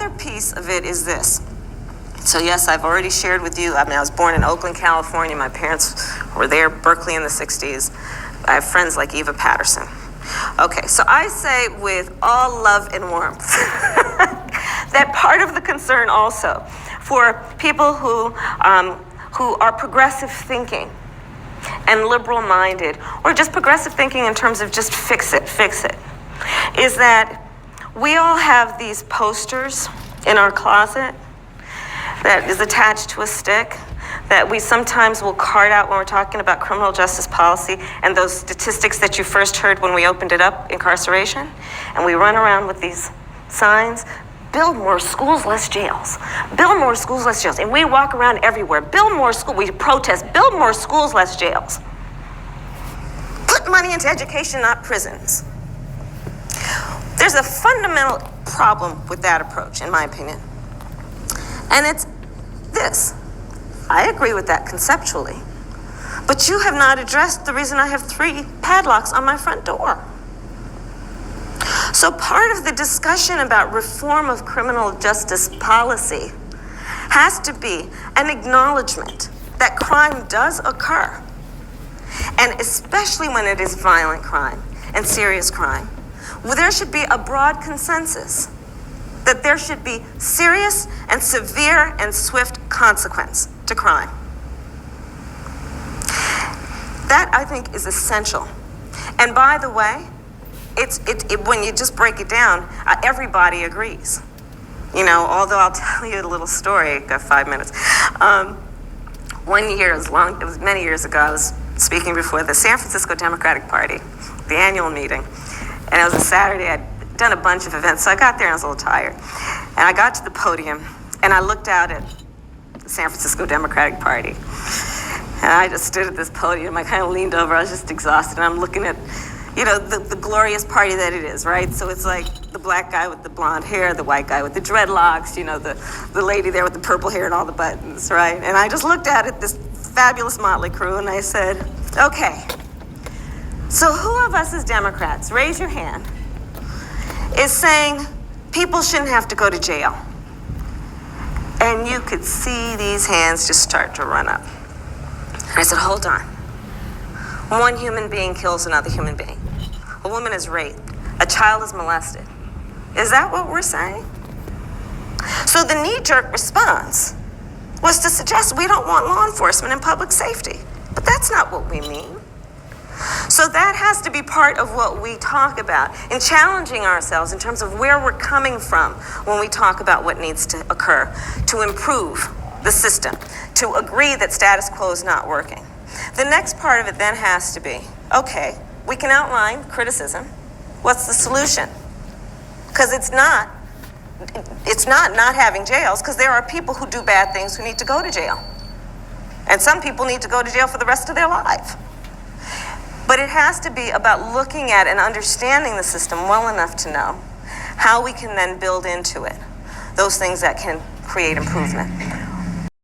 other piece of it is this. So yes, I've already shared with you, I was born in Oakland, California. My parents were there, Berkeley in the 60s. I have friends like Eva Patterson. Okay, so I say with all love and warmth that part of the concern also for people who are progressive thinking and liberal-minded, or just progressive thinking in terms of just fix it, is that we all have these posters in our closet that is attached to a stick that we sometimes will card out when we're talking about criminal justice policy and those statistics that you first heard when we opened it up, incarceration. And we run around with these signs, build more schools, less jails. Build more schools, less jails. And we walk around everywhere, build more schools, we protest, build more schools, less jails. Put money into education, not prisons. There's a fundamental problem with that approach, in my opinion. And it's this. I agree with that conceptually, but you have not addressed the reason I have 3 padlocks on my front door. So part of the discussion about reform of criminal justice policy has to be an acknowledgement that crime does occur, and especially when it is violent crime and serious crime. Well, there should be a broad consensus that there should be serious and severe and swift consequence to crime. That, I think, is essential. And by the way, when you just break it down, everybody agrees. You know, although I'll tell you a little story, I've got 5 minutes. One year, it was many years ago, I was speaking before the San Francisco Democratic Party, the annual meeting. And it was a Saturday. I'd done a bunch of events, so I got there and I was a little tired. And I got to the podium and I looked out at the San Francisco Democratic Party. And I just stood at this podium. I kind of leaned over. I was just exhausted. And I'm looking at, you know, the glorious party that it is, right? So it's like the black guy with the blonde hair, the white guy with the dreadlocks, you know, the lady there with the purple hair and all the buttons, right? And I just looked out at this fabulous motley crew and I said, okay, so who of us as Democrats, raise your hand, is saying people shouldn't have to go to jail? And you could see these hands just start to run up. And I said, hold on. One human being kills another human being. A woman is raped. A child is molested. Is that what we're saying? So the knee-jerk response was to suggest we don't want law enforcement and public safety. But that's not what we mean. So that has to be part of what we talk about in challenging ourselves in terms of where we're coming from when we talk about what needs to occur to improve the system, to agree that status quo is not working. The next part of it then has to be, okay, we can outline criticism. What's the solution? Because it's not having jails, because there are people who do bad things who need to go to jail. And some people need to go to jail for the rest of their life. But it has to be about looking at and understanding the system well enough to know how we can then build into it those things that can create improvement.